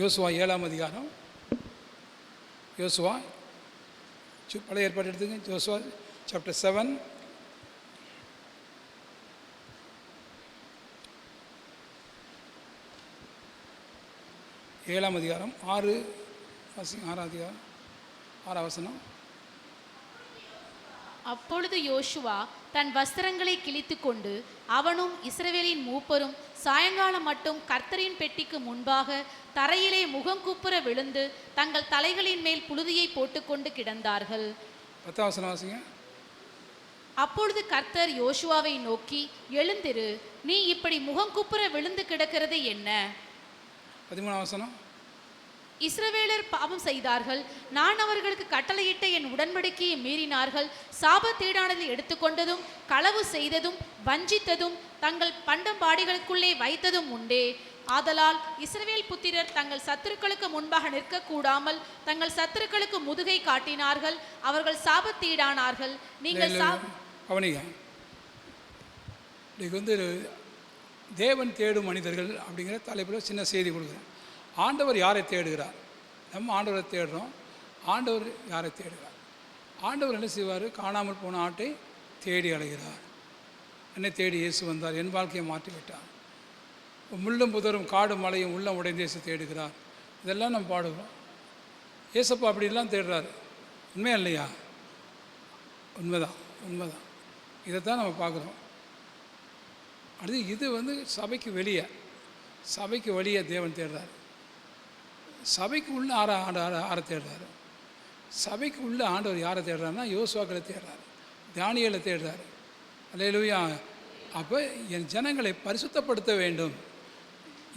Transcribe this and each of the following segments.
யோசுவா 7ஆம் அதிகாரம். யோசுவா பழைய ஏற்பாடு எடுத்துங்க. யோசுவா சாப்டர் 7. ஏழாம் அதிகாரம் 6 6ஆம் அதிகாரம் 6ஆம் வசனம். அப்பொழுது யோசுவா தன் வஸ்திரங்களை கிழித்து கொண்டு அவனும் இஸ்ரவேலின் மூப்பரும் சாயங்காலம் மட்டும் கர்த்தரின் பெட்டிக்கு முன்பாக தரையிலே முகங்குப்புற விழுந்து தங்கள் தலைகளின் மேல் புழுதியை போட்டுக்கொண்டு கிடந்தார்கள். 10ஆம் வசனம் வாசிங்க. அப்பொழுது கர்த்தர் யோசுவாவை நோக்கி, எழுந்திரு, நீ இப்படி முகங்குப்புற விழுந்து கிடக்கிறது என்ன? 13ஆம் வசனம். இஸ்ரவேலர் பாவம் செய்தார்கள், நான் அவர்களுக்கு கட்டளையிட்ட என் உடன்படிக்கையை மீறினார்கள், சாபத்தீடானதை எடுத்துக்கொண்டதும் களவு செய்ததும் வஞ்சித்ததும் தங்கள் பண்டம்பாடிகளுக்குள்ளே வைத்ததும் உண்டே. ஆதலால் இஸ்ரவேல் புத்திரர் தங்கள் சத்துருக்களுக்கு முன்பாக நிற்கக்கூடாமல் தங்கள் சத்துருக்களுக்கு முதுகை காட்டினார்கள், அவர்கள் சாபத்தீடானார்கள். நீங்கள் கவனிங்க, இன்னைக்கு வந்து தேவன் தேடும் மனிதர்கள் அப்படிங்கிற தலைப்பில் சின்ன செய்தி கொடுக்குறேன். ஆண்டவர் யாரை தேடுகிறார்? நம்ம ஆண்டவரை தேடுறோம். ஆண்டவர் யாரை தேடுகிறார்? ஆண்டவர் என்ன செய்வார்? காணாமல் போன ஆட்டை தேடி அடைகிறார். என்னை தேடி இயேசு வந்தார், என் வாழ்க்கையை மாற்றிவிட்டார். முள்ளும் புதரும் காடு மலையும் உள்ளம் உடைந்து இயேசு தேடுகிறார். இதெல்லாம் நம்ம பாடுகிறோம். இயேசப்பா அப்படிலாம் தேடுறாரு. உண்மையா இல்லையா? உண்மைதான், உண்மைதான். இதைத்தான் நம்ம பார்க்குறோம். அடுத்து இது வந்து சபைக்கு வெளியே தேவன் தேடுறாரு. சபைக்கு உள்ள ஆரை தேடுறாரு. சபைக்கு உள்ள ஆண்டவர் யாரை தேடுறாருன்னா யோசுவாக்களை தேடுறாரு, தானியேலை தேடுறாரு. அல்லேலூயா. அப்போ என் ஜனங்களை பரிசுத்தப்படுத்த வேண்டும்,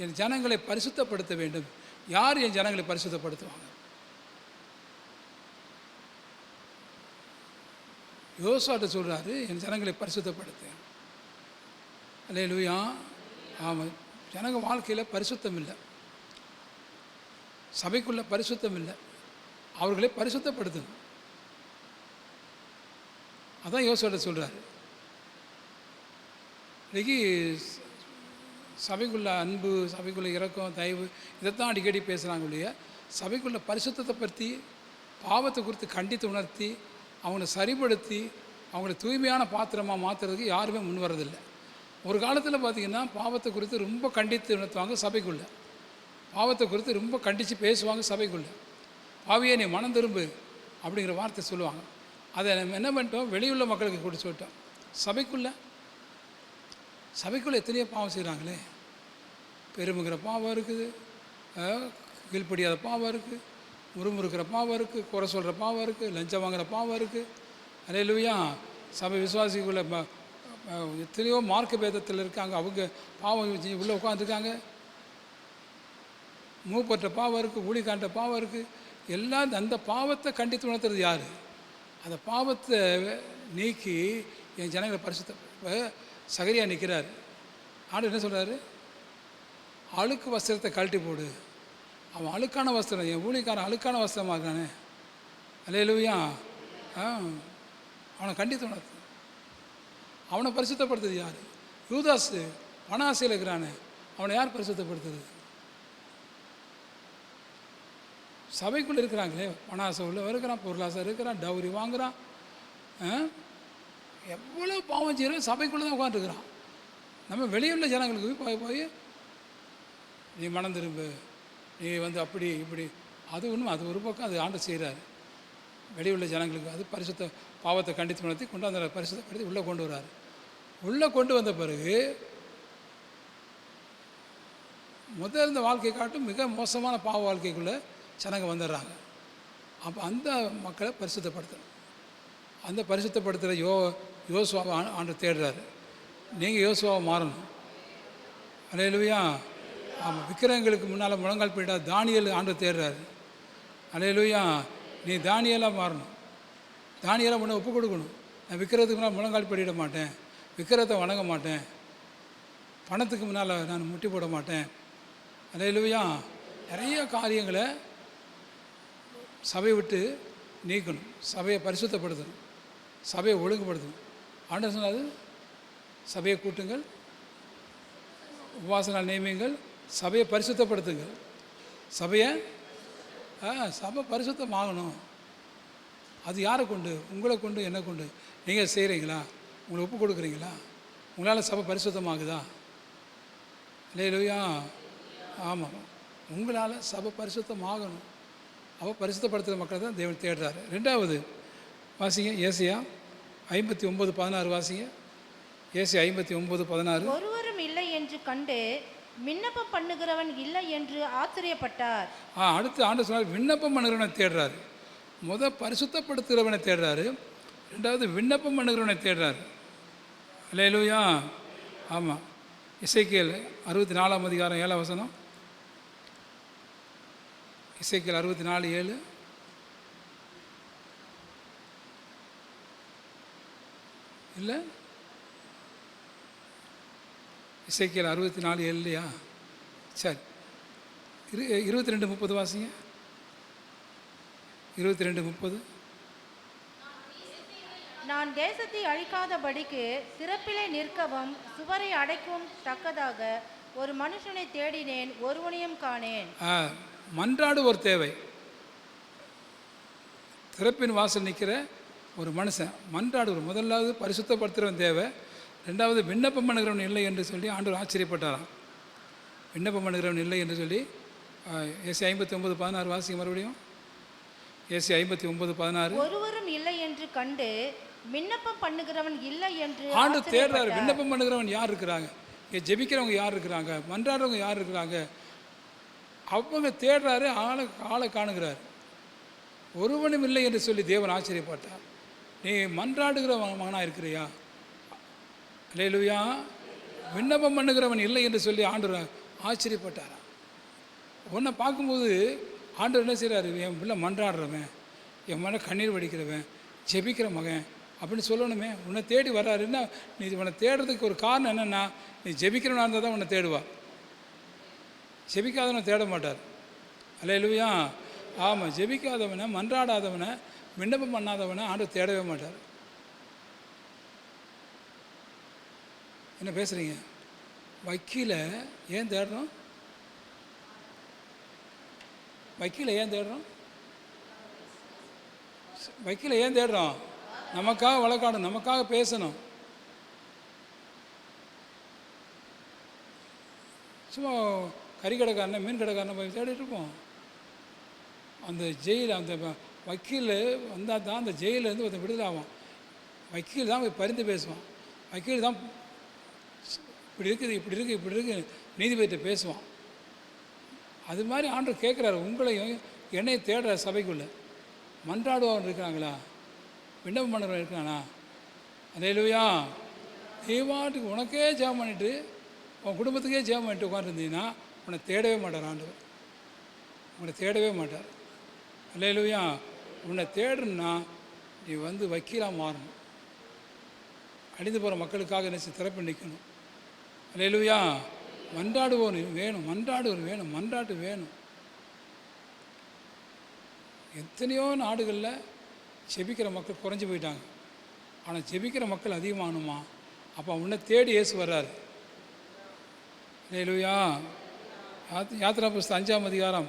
என் ஜனங்களை பரிசுத்தப்படுத்த வேண்டும். யார் என் ஜனங்களை பரிசுத்தப்படுத்துவாங்க? யோசுவாட்ட சொல்கிறாரு, என் ஜனங்களை பரிசுத்தப்படுத்து. அல்லேலூயா. ஆமாம், ஜனங்க வாழ்க்கையில் பரிசுத்தம் இல்லை, சபைக்குள்ள பரிசுத்தம் இல்லை. அவர்களை பரிசுத்தப்படுத்தணும். அதான் யோசுவாட்ட சொல்கிறாரு. இன்றைக்கி சபைக்குள்ள அன்பு, சபைக்குள்ள இரக்கம், தயவு, இதைத்தான் அடிக்கடி பேசுகிறாங்க இல்லையா? சபைக்குள்ள பரிசுத்தத்தை பற்றி, பாவத்தை குறித்து கண்டித்து உணர்த்தி அவங்கள சரிப்படுத்தி அவங்கள தூய்மையான பாத்திரமாக மாற்றுறதுக்கு யாருமே முன் வரதில்லை. ஒரு காலத்தில் பார்த்திங்கன்னா பாவத்தை குறித்து ரொம்ப கண்டித்து உணர்த்துவாங்க சபைக்குள்ளே. பாவத்தை குறித்து ரொம்ப கண்டித்து பேசுவாங்க சபைக்குள்ளே. பாவியே நீ மனம் திரும்பு அப்படிங்கிற வார்த்தை சொல்லுவாங்க. அதை நம்ம என்ன பண்ணிட்டோம்? வெளியுள்ள மக்களுக்கு கூட சொல்லிட்டோம். சபைக்குள்ளே எத்தனையோ பாவம் செய்கிறாங்களே. பெருமுகிற பாவம் இருக்குது, கீழ்ப்படியாத பாவம் இருக்குது, முறுமுறுக்கிற பாவம் இருக்குது, குறை சொல்கிற பாவம் இருக்குது, லஞ்சம் வாங்குகிற பாவம் இருக்குது. அல்லேலூயா. சபை விசுவாசிக்குள்ளே எத்தனையோ மார்க்க பேதத்தில் இருக்காங்க, அவங்க பாவம் உள்ளே உட்காந்துருக்காங்க. மூப்பற்ற பாவம் இருக்குது, ஊழிக்காண்ட பாவம் இருக்குது. எல்லாம் அந்த பாவத்தை கண்டித்து உணர்த்துறது யார்? அந்த பாவத்தை நீக்கி என் ஜனங்களை பரிசுத்த சகரியா நிற்கிறார். ஆண்டு என்ன சொல்கிறாரு? அழுக்கு வஸ்திரத்தை கழட்டி போடு. அவன் அழுக்கான வஸ்திரம், என் ஊழிக்காரன் அழுக்கான வஸ்திரமாக இருக்கானே. அல்லேலூயா. அவனை கண்டித்து உணர்த்து. அவனை பரிசுத்தப்படுத்துறது யார்? யூதாசு பணாசையில் இருக்கிறானே, அவனை யார் பரிசுத்தப்படுத்துறது? சபைக்குள்ளே இருக்கிறாங்களே, பணாசை உள்ள இருக்கிறான், பொருளாசை இருக்கிறான், டவுரி வாங்குகிறான், எவ்வளோ பாவம் செய்கிறோம். சபைக்குள்ளே தான் உட்காந்துருக்குறான். நம்ம வெளியுள்ள ஜனங்களுக்கு போய் நீ மனம் திரும்பு, நீ வந்து அப்படி இப்படி, அது ஒன்றும், அது ஒரு பக்கம் அது ஆண்டு செய்கிறாரு. வெளியுள்ள ஜனங்களுக்கு அது பரிசுத்த பாவத்தை கண்டித்து உணர்த்தி கொண்டு அந்த பரிசுத்தப்படுத்தி உள்ளே கொண்டு வர்றாரு. உள்ளே கொண்டு வந்த பிறகு முதல் இந்த வாழ்க்கையை காட்டும் மிக மோசமான பாவ வாழ்க்கைக்குள்ளே ஜனங்க வந்துடுறாங்க. அப்போ அந்த மக்களை பரிசுத்தப்படுத்தணும். அந்த பரிசுத்தப்படுத்துகிற யோசுவாவை ஆண்டு தேடுறாரு. நீங்கள் யோசுவாவை மாறணும். அல்லேலூயா. ஆமாம், விக்கிரகங்களுக்கு முன்னால் முழங்கால் போயிட்டா தானியேல் ஆண்டு தேடுறாரு. அல்லேலூயா. நீ தானியேலாக மாறணும். தானியேலாக முன்னே ஒப்பு கொடுக்கணும். நான் விக்கிரகத்துக்கு முன்னால் முழங்கால் படிட மாட்டேன், விக்கிரகத்தை வணங்க மாட்டேன், பணத்துக்கு முன்னால் நான் முட்டி போட மாட்டேன். அல்லேலூயா. நிறைய காரியங்களை சபையை விட்டு நீக்கணும், சபையை பரிசுத்தப்படுத்தணும், சபையை ஒழுங்குபடுத்தணும். ஆண்டவர் சொன்னாது, சபையை கூட்டுங்கள், உபவாச நாள் நியமியுங்கள், சபையை பரிசுத்தப்படுத்துங்கள். சபையை சபை பரிசுத்தமாகணும். அது யாரை கொண்டு? உங்களை கொண்டு, என்னை கொண்டு. நீங்கள் செய்கிறீங்களா? உங்களை ஒப்பு கொடுக்குறீங்களா? உங்களால் சபை பரிசுத்தமாகுதா? அல்லேலூயா. ஆமாம், உங்களால் சபை பரிசுத்தமாகணும். அவள் பரிசுத்தப்படுத்துகிற மக்களை தான் தேவன் தேடுறாரு. ரெண்டாவது வாசிங்க, ஏசியா 59:16 வாசிங்க. ஏசியா 59:16. ஒருவரும் இல்லை என்று கண்டு விண்ணப்பம் பண்ணுகிறவன் இல்லை என்று ஆச்சரியப்பட்டார். அடுத்து ஆண்டு சொன்னார், விண்ணப்பம் பண்ணுகிறவனை தேடுறாரு. பரிசுத்தப்படுத்துகிறவனை தேடுறாரு, ரெண்டாவது விண்ணப்பம் பண்ணுகிறவனை தேடுறாரு. அல்லேலூயா. ஆமாம், எசேக்கியேல் 64 7 வசனம். எசேக்கியேல் 64:7. இல்லை, எசேக்கியேல் 64:7 இல்லையா? சரி, 22:30 வாசிங்க. 22:30. நான் தேசத்தை அழிக்காதபடிக்கு திறப்பிலே நிற்கவும் சுவரை அடைக்கும் தக்கதாக ஒரு மனுஷனை தேடினேன், ஒருவனையும் காணேன். மன்றாடு ஒரு தேவை. திறப்பின் வாசல் நிற்கிற ஒரு மனுஷன் மன்றாடு. ஒரு முதலாவது பரிசுத்தப்படுத்துகிறவன் தேவை, ரெண்டாவது விண்ணப்பம் பண்ணுகிறவன் இல்லை என்று சொல்லி ஆண்டவர் ஆச்சரியப்பட்டாராம். விண்ணப்பம் பண்ணுகிறவன் இல்லை என்று சொல்லி ஏசி 59:16 வாசிங்க மறுபடியும். ஏசி 59:16. ஒருவரும் இல்லை என்று கண்டு விண்ணப்பம் பண்ணுகிறவன் இல்லை என்று ஆண்டு தேடுறாரு. விண்ணப்பம் பண்ணுகிறவன் யார் இருக்கிறாங்க? இங்கே ஜெபிக்கிறவங்க யார் இருக்கிறாங்க? மன்றாடுறவங்க யார் இருக்கிறாங்க? அவங்க தேடுறாரு, ஆளை காணுகிறார். ஒருவனும் இல்லை என்று சொல்லி தேவன் ஆச்சரியப்பட்டார். நீ மன்றாடுகிற மகனாக இருக்கிறியா? அல்லேலூயா. விண்ணப்பம் பண்ணுகிறவன் இல்லை என்று சொல்லி ஆண்டவர் ஆச்சரியப்பட்டாரா. உன்னை பார்க்கும்போது ஆண்டவர் என்ன செய்கிறாரு? என் பிள்ளை மன்றாடுறவன், என் மன கண்ணீர் வடிக்கிறவன், ஜெபிக்கிற மகன் அப்படின்னு சொல்லணுமே. உன்னை தேடி வர்றாருன்னா நீ உன்னை தேடுறதுக்கு ஒரு காரணம் என்னென்னா, நீ ஜெபிக்கிறவனாக இருந்தால் தான் உன்னை தேடுவார். ஜெபிக்காதவனை தேட மாட்டார். அல்லேலூயா. ஆமாம், ஜெபிக்காதவனை, மன்றாடாதவனை, விண்ணப்பம் பண்ணாதவனை ஆண்டவர் தேடவே மாட்டார். என்ன பேசுகிறீங்க? வக்கீலை ஏன் தேடுறோம்? வக்கீலை ஏன் தேடுறோம்? வக்கீலை ஏன் தேடுறோம்? நமக்காக வழக்காடணும், நமக்காக பேசணும். சும்மா கறிக்கடைக்காரனை, மீன் கடைக்காரனை போய் தேடிட்டு இருப்போம். அந்த ஜெயில், அந்த வக்கீல் வந்தால் தான் அந்த ஜெயிலேருந்து ஒருத்தன் விடுதலை ஆகும். வக்கீல் தான் போய் பரிந்து பேசுவான். வக்கீல் தான் இப்படி இருக்குது, இப்படி இருக்குது, இப்படி இருக்குது நீதிபதிகிட்ட பேசுவான். அது மாதிரி ஆண்டவர் கேட்குறாரு, உங்களையும் என்னையும் தேடுற சபைக்குள்ளே மன்றாடுவன் இருக்கிறாங்களா? விண்ணப்பம் பண்ணுறவன் இருக்கானா? அல்லேலூயா. நீ பாட்டுக்கு உனக்கே ஜெபம் பண்ணிட்டு, உன் குடும்பத்துக்கே ஜெபம் பண்ணிட்டு உட்காந்துருந்தீங்கன்னா உன்னை தேடவே மாட்டார் ஆண்டவர். உன்னை தேடவே மாட்டார். அல்லேலூயா. உன்னை தேடணுன்னா நீ வந்து வக்கீலாக மாறணும். அழிந்து போகிற மக்களுக்காக நினச்சி திறப்பு நிற்கணும். அல்லேலூயா. மன்றாடுவோர் வேணும், மன்றாடுவோர் வேணும், மன்றாட்டு வேணும். எத்தனையோ நாடுகளில் ஜெபிக்கிற மக்கள் குறைஞ்சி போயிட்டாங்க. ஆனால் ஜெபிக்கிற மக்கள் அதிகமாகணுமா? அப்போ உன்னை தேடி இயேசு வர்றாரு. அல்லேலூயா. யாத்திரா புஸ்தகம் 5ஆம் அதிகாரம்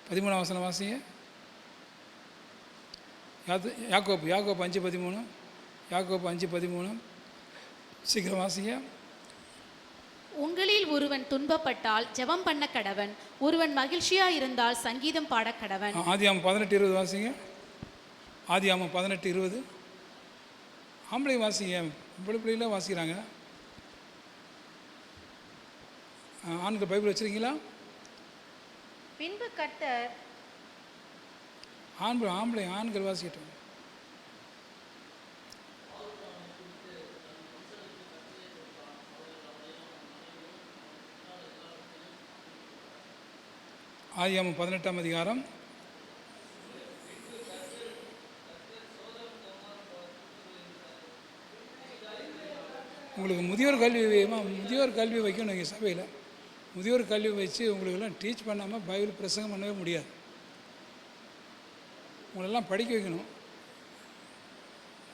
13ஆம் வசனம் வாசிங்க. யாக்கோப்பு 5:13. யாக்கோப்பு 5:13 சீக்கிரம் வாசிங்க. உங்களில் ஒருவன் துன்பப்பட்டால் ஜெபம் பண்ண கடவன், ஒருவன் மகிழ்ச்சியா இருந்தால் சங்கீதம் பாட கடவன். ஆதியாகமம் 18:20 வாசிங்க. ஆதியாகமம் 18:20. ஆம்பளை வாசிங்க, பிள்ளைலாம் வாசிக்கிறாங்க. ஆண்கள் பைபிள் வச்சுருக்கீங்களா? பின்பு கர்த்தர் ஆண்கள் வாசிக்கிட்டோம். ஆதியாகமம் 18ஆம் அதிகாரம். உங்களுக்கு முதியோர் கல்வி வைக்கணும். எங்கள் சபையில் முதியோர் கல்வி வச்சு உங்களுக்கெல்லாம் டீச் பண்ணாமல் பைபிள் பிரசங்கம் பண்ணவே முடியாது. உங்களெல்லாம் படிக்க வைக்கணும்.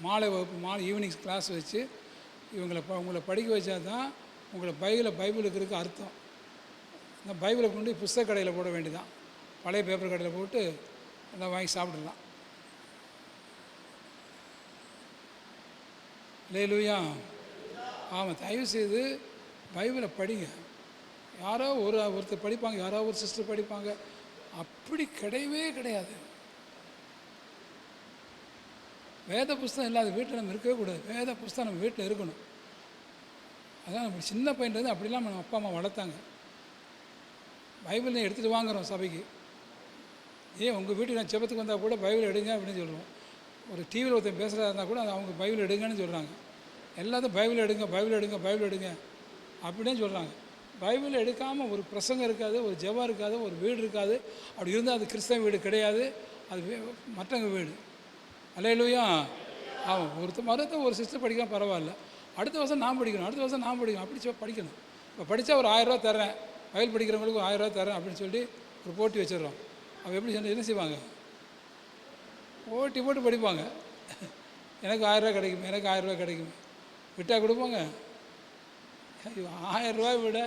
மாலை வகுப்பு, ஈவினிங் கிளாஸ் வச்சு உங்களை படிக்க வச்சா தான் உங்களை பைபிளுக்கு இருக்க அர்த்தம். இந்த பைபிளை கொண்டு புஸ்தக கடையில் போட வேண்டியதான், பழைய பேப்பர் கடையில் போட்டு எல்லாம் வாங்கி சாப்பிட்றலாம். அல்லேலூயா. ஆமாம், தயவுசெய்து பைபிளை படிங்க. யாரோ ஒருத்தர் படிப்பாங்க, யாரோ ஒரு சிஸ்டர் படிப்பாங்க, அப்படி கிடையவே கிடையாது. வேத புஸ்தகம் இல்லாத வீட்டில் நம்ம இருக்கவே கூடாது. வேத புஸ்தகம் நம்ம வீட்டில் இருக்கணும். அதான் நம்ம சின்ன பையன்றது அப்படிலாம் நம்ம அப்பா அம்மா வளர்த்தாங்க. பைபிள் எடுத்துகிட்டு வாங்குகிறோம் சபைக்கு. ஏன் உங்கள் வீட்டுக்கு நான் செபத்துக்கு வந்தால் கூட பைபிள் எடுங்க அப்படின்னு சொல்லுவோம். ஒரு டிவியில் ஒருத்தர் பேசுகிறதா இருந்தால் கூட அது அவங்க பைபிள் எடுங்கன்னு சொல்கிறாங்க. எல்லாத்தையும் பைபிள் எடுங்க, பைபிள் எடுங்க, பைபிள் எடுங்க அப்படின்னு சொல்கிறாங்க. பைபிள் எடுக்காமல் ஒரு பிரசங்கம் இருக்காது, ஒரு ஜெபம் இருக்காது, ஒரு வீடு இருக்காது. அப்படி இருந்தால் அது கிறிஸ்தவ வீடு கிடையாது, அது மற்றவங்க வீடு. அல்லேலூயா. ஆமாம், மறுத்த ஒரு சிஸ்டர் படிக்கலாம் பரவாயில்ல, அடுத்த வருஷம் நான் படிக்கணும், அடுத்த வருஷம் நான் படிக்கணும், அப்படி படிக்கணும். இப்போ படித்தா ஒரு 1000 ரூபா தரேன், பைபிள் படிக்கிறவங்களுக்கு ஒரு 1000 ரூபா தரேன் அப்படின்னு சொல்லி ஒரு போட்டி வச்சிடறோம். அவள் எப்படி சொன்ன என்ன செய்வாங்க? போட்டி போட்டு படிப்பாங்க. எனக்கு 1000 ரூபா கிடைக்கும், எனக்கு 1000 ரூபா கிடைக்கும், விட்டால் கொடுப்பாங்க. 1000 ரூபாய் விட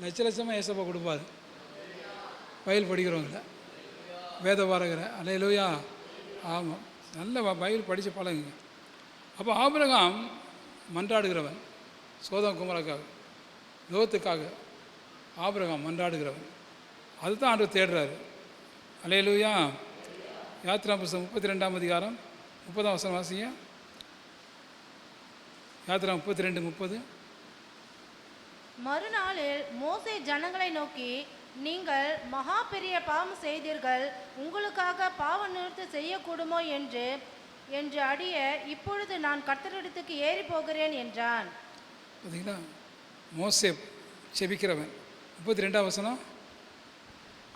லட்சமாக ஏசப்பா கொடுப்பாரு பைபிள் படிக்கிறவங்கள, வேத பாரகரை. அல்லேலூயா. ஆமாம், நல்ல பைபிள் படித்து பழகுங்க. அப்போ ஆபிரகாம் மன்றாடுகிறவன், சோதம் குமரக்காக, லோத்துக்காக ஆபிரகாம் மன்றாடுகிறவன். அதுதான் ஆண்டவர் தேடுறாரு. அல்லேலூயா. யாத்திரா புஸ்தகம் 32ஆம் அதிகாரம் 30ஆம் வசனம் வாசிங்க. யாத்திரா 32:30. மறுநாளில் மோசே ஜனங்களை நோக்கி, நீங்கள் மகா பெரிய பாவம் செய்தீர்கள், உங்களுக்காக பாவ நிவர்த்தி செய்யக்கூடுமோ என்று அடிய இப்பொழுது நான் கர்த்தரிடத்துக்கு ஏறி போகிறேன் என்றான். பார்த்தீங்களா, மோசே செபிக்கிறவன். 32ஆம் வசனம்.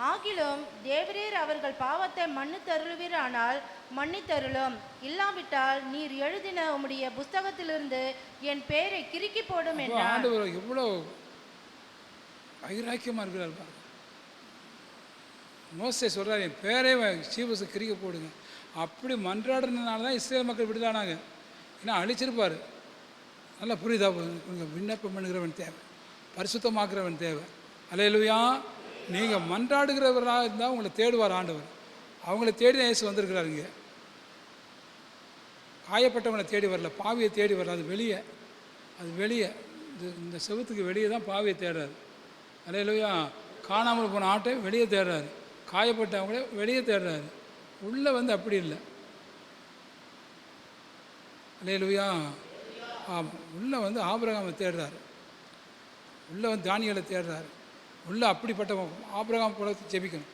ஆகிலும் தேவரீர் அவர்கள் பாவத்தை மன்னித்தருளுவீரானால் மன்னித்தருளும், இல்லாவிட்டால் நீர் எழுதின உம்முடைய புஸ்தகத்திலிருந்து என் பெயரை கிறுக்கி போடும் என்றார். ஆண்டவர் எவ்வளோ வைராக்கியமாக இருக்கிறார் பாருங்க. மோசே சொல்கிறார், என் பேரே சீவசை கிறுக்கி போடுங்க. அப்படி மன்றாடுறதுனால தான் இஸ்ரேல் மக்கள் விடுதானாங்க. ஏன்னா அழிச்சிருப்பார். நல்லா புரியுதா? விண்ணப்பம் பண்ணுகிறவன் தேவை, பரிசுத்தமாக்குறவன் தேவை. அல்லேலூயா. நீங்கள் மன்றாடுகிறவராக இருந்தால் உங்களை தேடுவார் ஆண்டவர். அவங்கள தேடி தான் இயேசு வந்திருக்கிறார். இங்கே காயப்பட்டவங்களை தேடி வரல, பாவியை தேடி வரல. அது வெளியே இந்த செவத்துக்கு வெளியே தான் பாவியை தேடுறாரு. அல்லேலூயா. காணாமல் போன ஆட்டை வெளியே தேடுறாரு, காயப்பட்டவங்களே வெளியே தேடுறாரு. உள்ளே அப்படி இல்லை. அல்லேலூயா. ஆமாம், உள்ளே ஆபிரகாமை தேடுறாரு, உள்ளே தானியேலை தேடுறாரு. உள்ளே அப்படிப்பட்ட ஆபிரகாம் போல ஜெபிக்கணும்.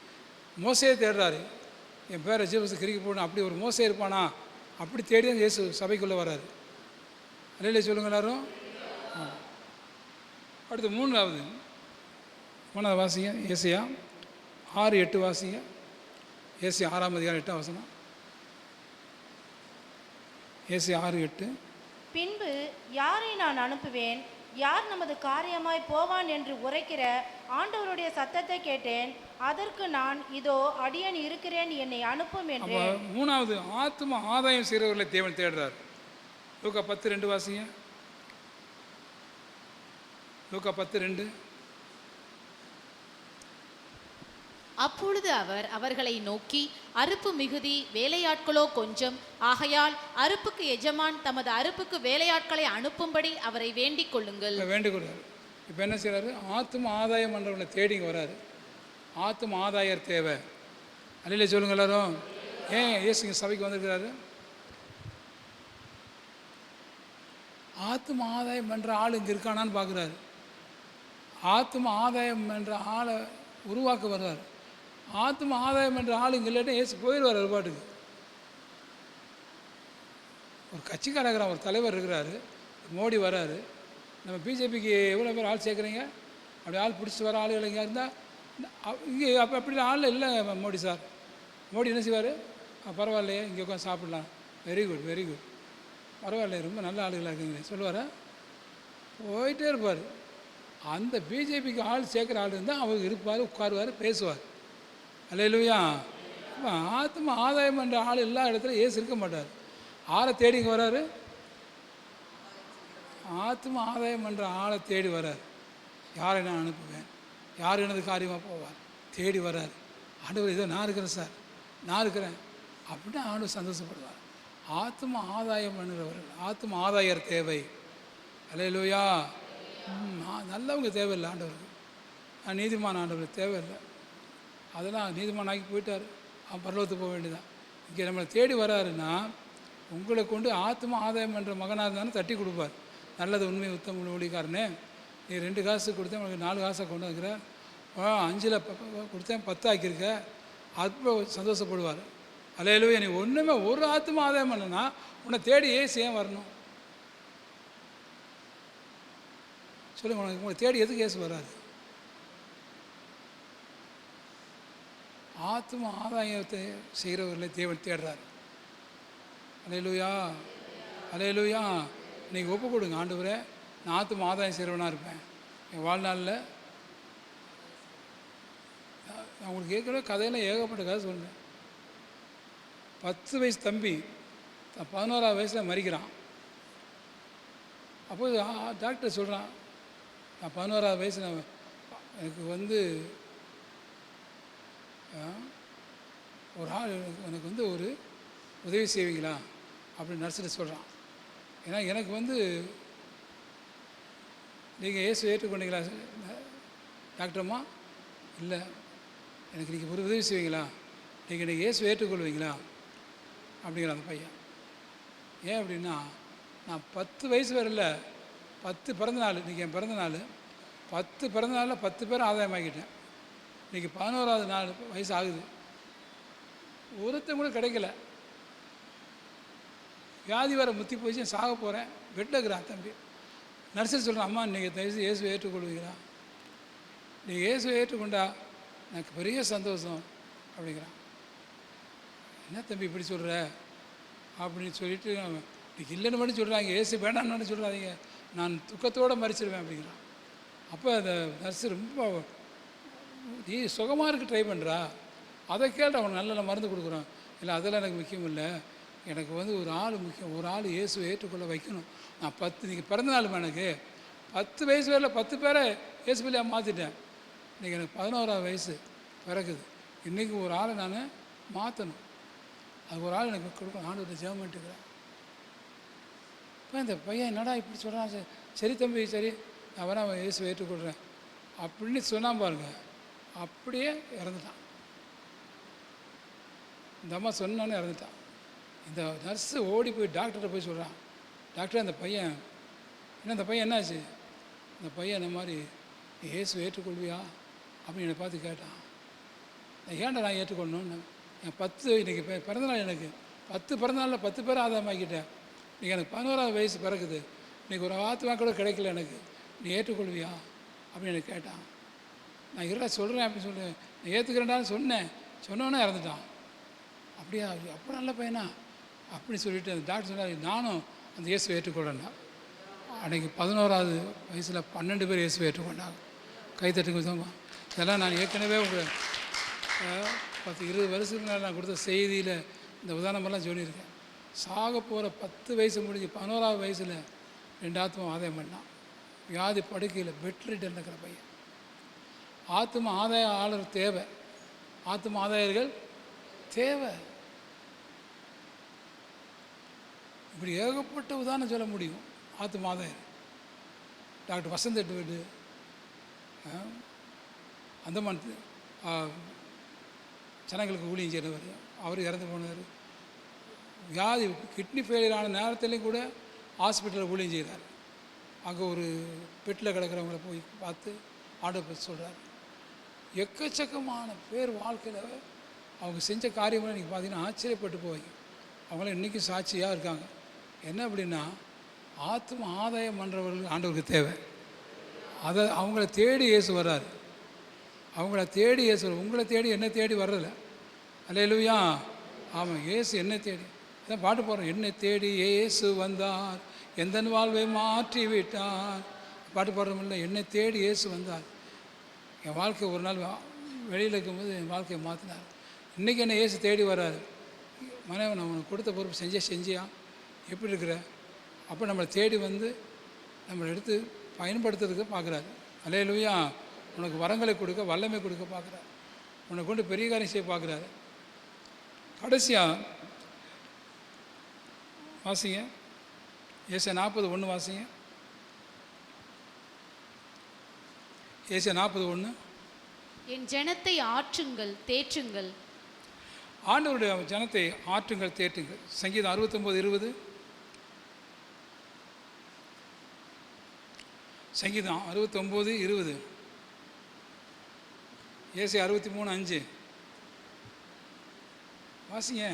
மோசையை தேடுறாரு, என் பேரை ஜீவசை கிறுக்கி போடணும். அப்படி ஒரு மோசை இருப்பானா? அப்படி தேடி தான் இயேசு சபைக்குள்ளே வராரு. அல்லேலூயா சொல்லுங்க எல்லாரும். அடுத்து மூணாவது வாசிங்க. ஏசாயா 6:8 வாசிங்க. ஏசாயா 6ஆம் அதிகாரம் 8ஆம் வசனம். ஏசாயா 6:8. பின்பு யாரை நான் அனுப்புவேன், யார் நமது காரியமாய் போவான் என்று உரைக்கிற ஆண்டவருடைய சத்தத்தை கேட்டேன். அதற்கு நான், இதோ அடியேன் இருக்கிறேன், என்னை அனுப்பும் என்று. மூணாவது ஆத்ம ஆதாயம் செய்கிறவர்களை தேவன் தேடுறார். லூக்கா 10:2 வாசிங்க. லூக்கா 10:2. அப்பொழுது அவர் அவர்களை நோக்கி, அறுப்பு மிகுதி, வேலையாட்களோ கொஞ்சம். ஆகையால் அறுப்புக்கு எஜமான் தமது அறுப்புக்கு வேலையாட்களை அனுப்பும்படி அவரை வேண்டிக் கொள்ளுங்கள். வேண்டிக் கொள்றாரு. இப்போ என்ன செய்யறாரு? ஆத்ம ஆதாயம் பண்றவங்களை தேடிங்க வராரு. ஆத்ம ஆதாயர் தேவை. அல்லேலூயா சொல்லுங்க எல்லாரும். ஏன் இயேசு சபைக்கு வந்திருக்கிறாரு? ஆத்ம ஆதாயம் பண்ற ஆள் இங்கே இருக்கானான்னு பார்க்குறாரு. ஆத்ம ஆதாயம் என்ற ஆளை உருவாக்க வர்றாரு. ஆத்ம ஆதாயம் என்ற ஆள் இங்கே இல்லாட்டி ஏசு போயிடுவார் ஒரு பாட்டுக்கு. ஒரு கட்சிக்காரர், ஒரு தலைவர் இருக்கிறாரு, மோடி வராரு. நம்ம பிஜேபிக்கு எவ்வளோ பேர் ஆள் சேர்க்குறீங்க? அப்படி ஆள் பிடிச்சிட்டு வர ஆளுகள் இங்கே இருந்தால் இங்கே அப்படி ஆள் இல்லை. மோடி சார், மோடி என்ன செய்வார்? பரவாயில்லையே, இங்கே உட்காந்து சாப்பிட்லாம், வெரி குட் வெரி குட், பரவாயில்லையே, ரொம்ப நல்ல ஆளுகளாக இருக்குங்க சொல்லுவார். போயிட்டே இருப்பார். அந்த பிஜேபிக்கு ஆள் சேர்க்குற ஆள் இருந்தால் அவர் இருப்பார், உட்காருவார், பேசுவார். அல்லேலூயா. ஆத்ம ஆதாயம் என்ற ஆள் எல்லா இடத்துல ஏசு இருக்க மாட்டார். ஆளை தேடிங்க வராரு. ஆத்ம ஆதாயம் என்ற ஆளை தேடி வரார். யாரை நான் அனுப்புவேன், யார் எனது காரியமாக போவார், தேடி வர்றார். ஆண்டவர் ஏதோ நான் இருக்கிறேன் சார், நான் இருக்கிறேன் அப்படின்னு ஆண்டவர் சந்தோஷப்படுவார். ஆத்ம ஆதாயம் பண்ணுறவர்கள், ஆத்ம ஆதாயர் தேவை. அல்லேலூயா. நல்லவங்க தேவையில்லை ஆண்டவருக்கு. நான் நீதிமான ஆண்டவர் தேவையில்லை. அதெல்லாம் நீதிமானாக்கி போயிட்டார், அவன் பரலோகத்துக்கு போக வேண்டியதான். இங்கே நம்மளை தேடி வராருன்னா உங்களை கொண்டு ஆத்ம ஆதாயம் பண்ணுற மகனாக இருந்தாலும் தட்டி கொடுப்பார். நல்லது உண்மை உத்தம ஊழியக்காரனே, நீ 2 காசு கொடுத்தேன் உனக்கு 4 காசை கொண்டு வந்துக்கிற, 5 கொடுத்தேன் 10 ஆக்கியிருக்க, அது சந்தோஷப்படுவார். அல்லேலூயா. நீ ஒன்றுமே ஒரு ஆத்ம ஆதாயம் பண்ணனா உன்னை தேடி ஏசு ஏன் வரணும் சொல்லுங்க. உங்களை தேடி எதுக்கு ஏசு வராது? ஆத்ம ஆதாயத்தை செய்கிறவர்களை தேவன் தேடுறார். அல்லேலூயா, அல்லேலூயா. இன்றைக்கி ஒப்பு கொடுங்க, ஆண்டவரே நான் ஆத்ம ஆதாயம் செய்கிறவனாக இருப்பேன் என் வாழ்நாளில். நான் உங்களுக்கு ஏற்கனவே கதையெல்லாம் ஏகப்பட்ட கதை சொன்னேன். 10 வயசு தம்பி 11ஆவது வயசில் மறிக்கிறான். அப்போது டாக்டர் சொல்கிறான், நான் 11ஆவது வயசில் எனக்கு ஒரு ஆள் எனக்கு ஒரு உதவி செய்வீங்களா அப்படின்னு நர்ஸிட்ட சொல்கிறான். ஏன்னா எனக்கு நீங்கள் இயேசு ஏற்றுக்கொண்டீங்களா டாக்டர்ம்மா? இல்லை. எனக்கு நீங்கள் ஒரு உதவி செய்வீங்களா, நீங்கள் இயேசு ஏற்றுக்கொள்வீங்களா அப்படிங்கிற அந்த பையன். ஏன் அப்படின்னா, நான் 10 வயசு வரல, 10 பிறந்தநாள், இன்றைக்கி என் பிறந்தநாள், 10 பிறந்தநாளில் 10 பேர் ஆதாயமாக்கிட்டேன். இன்றைக்கி 11ஆவது நாள் வயசு ஆகுது, ஒருத்தன் கூட கிடைக்கல. வியாதி வர முத்தி போச்சு, சாக போகிறேன், பெட்டில் இருக்கிறான் தம்பி. நர்ஸு சொல்கிறான், அம்மா நீங்கள் தயவுசெய்து இயேசுவை ஏற்றுக்கொள்வீங்களா, நீங்கள் இயேசுவை ஏற்றுக்கொண்டா எனக்கு பெரிய சந்தோஷம் அப்படிங்கிறான். என்ன தம்பி இப்படி சொல்கிற அப்படின்னு சொல்லிட்டு, இன்றைக்கி இல்லைன்னு மட்டும் சொல்கிறாங்க, ஏசு வேண்டான்னு சொல்கிறாதீங்க, நான் துக்கத்தோடு மறிச்சிடுவேன் அப்படிங்கிறான். அப்போ அந்த நர்ஸு ரொம்ப, நீ சுகமாக இருக்க ட்ரை பண்ணுறா, அதை கேட்டு அவன் நல்ல மருந்து கொடுக்குறான். இல்லை அதெல்லாம் எனக்கு முக்கியம் இல்லை, எனக்கு ஒரு ஆள் முக்கியம், ஒரு ஆள் இயேசுவை ஏற்றுக்கொள்ள வைக்கணும். நான் 10 இன்றைக்கி பிறந்தநாளுமா, எனக்கு 10 வயசு வரையில் 10 பேரை இயேசு பிள்ளையாக மாற்றிட்டேன். இன்றைக்கி எனக்கு 11ஆவது வயசு பிறகுது. இன்றைக்கி ஒரு ஆளை நான் மாற்றணும், அது ஒரு ஆள் எனக்கு கொடுக்கணும். ஆண்டவர்கிட்ட ஜெபம் பண்ணிட்டுருக்கிறேன். இப்போ இந்த பையன் என்னடா இப்படி சொல்கிறான், சரி தம்பி சரி நான் வேணா இயேசுவை ஏற்றுக்கொள்கிறேன் அப்படின்னு சொன்னான் பாருங்க, அப்படியே இறந்துட்டான். இந்த அம்மா சொன்னானே இறந்துட்டான். இந்த நர்ஸு ஓடி போய் டாக்டர்கிட்ட போய் சொல்கிறான், டாக்டர் அந்த பையன் என்ன, இந்த பையன் என்னாச்சு? இந்த பையன் இந்த மாதிரி இயேசுவை ஏற்றுக்கொள்வியா அப்படின்னு என்னை பார்த்து கேட்டான். ஏன்டா நான் ஏற்றுக்கொள்ளணும்னு, என் 10 இன்றைக்கி பிறந்தநாள், எனக்கு 10 பிறந்தநாளில் 10 பேர் ஆதாயமாக்கிட்டேன். இன்றைக்கி எனக்கு 11ஆவது வயசு பிறகுது, இன்றைக்கி ஒரு ஆத்மா கூட கிடைக்கல, எனக்கு நீ ஏற்றுக்கொள்வியா அப்படின்னு எனக்கு கேட்டான். நான் இருடா சொல்கிறேன் அப்படின்னு சொல்கிறேன், நான் ஏற்றுக்கிறேன்டான்னு சொன்னோன்னே இறந்துட்டான். அப்படியா, அப்போ நல்ல பையனா அப்படின்னு சொல்லிட்டு அந்த டாக்டர் சொன்னார், நானும் அந்த இயேசுவை ஏற்றுக்கொள்கிறேன்னா. அன்றைக்கி 11ஆவது வயசில் 12 பேர் இயேசுவை ஏற்றுக்கொண்டாங்க. கைத்தட்டுங்க சொன்னா. இதெல்லாம் நான் ஏற்கனவே உங்கள் 10-20 வருஷத்துக்கு முன்னாடி நான் கொடுத்த செய்தியில் இந்த உதாரணமெல்லாம் சொல்லியிருக்கேன். சாக போகிற 10 வயசு முடிஞ்சு 11ஆவது வயசில் 2 ஆத்மா ஆதாயம் பண்ணான். வியாதி படுக்கையில் பெட்ரிட்டு இருக்கிற பையன். ஆத்ம ஆதாய ஆளர் தேவை, ஆத்ம ஆதாயர்கள் தேவை. இப்படி ஏகப்பட்ட உதாரணம் சொல்ல முடியும். ஆத்ம ஆதாயர் டாக்டர் வசந்த் எட்வர்டு, அந்தமான் ஜனங்களுக்கு ஊழியம் செய்கிறவர், அவர் இறந்து போனவர். வியாதி கிட்னி ஃபெயிலியர் ஆன நேரத்துலேயும் கூட ஹாஸ்பிட்டலில் ஊழியம் செய்கிறார். அங்கே ஒரு பெட்டில் கிடக்கிறவங்கள போய் பார்த்து ஆர்டர் பற்றி சொல்கிறார். எக்கச்சக்கமான பேர் வாழ்க்கையில் அவங்க செஞ்ச காரியமெல்லாம் இன்றைக்கி பார்த்தீங்கன்னா ஆச்சரியப்பட்டு போய் அவங்களாம் இன்றைக்கும் சாட்சியாக இருக்காங்க. என்ன அப்படின்னா, ஆத்ம ஆதாயம் பண்ணுறவர்கள் ஆண்டவருக்கு தேவை. அதை அவங்கள தேடி இயேசு வர்றாரு, அவங்கள தேடி இயேசு, உங்களை தேடி என்னை தேடி வர்றதில்ல. அல்லேலூயா. ஆமாம், இயேசு என்னை தேடி, அதான் பாட்டு போடுறோம், என்னை தேடி இயேசு வந்தார், எந்த வாழ்வை மாற்றி விட்டார், பாட்டு போடுறோமில்ல. என்னை தேடி இயேசு வந்தார். என் வாழ்க்கை ஒரு நாள் வெளியில் இருக்கும்போது என் வாழ்க்கையை மாற்றினார். இன்றைக்கி என்னை இயேசு தேடி வர்றாரு. மனைவி, நான் உனக்கு கொடுத்த பொறுப்பு செஞ்சியா, எப்படி இருக்கிற, அப்போ நம்மளை தேடி வந்து நம்மளை எடுத்து பயன்படுத்துறதுக்கு பார்க்குறாரு. அல்லேலூயா. உனக்கு வரங்களை கொடுக்க, வல்லமை கொடுக்க பார்க்குறாரு. உன்னை கொண்டு பெரிய காரியம் செய்ய பார்க்குறாரு. கடைசியாக வாசிங்க, ஏசாயா 40:1 வாசிங்க. ஏசாயா 40:1. என் ஜனத்தை ஆற்றுங்கள் தேற்றுங்கள். ஆண்டவருடைய ஜனத்தை ஆற்றுங்கள் தேற்றுங்கள். சங்கீதம் 69:20. சங்கீதம் 69:20. ஏசாயா 63:5 வாசிங்க.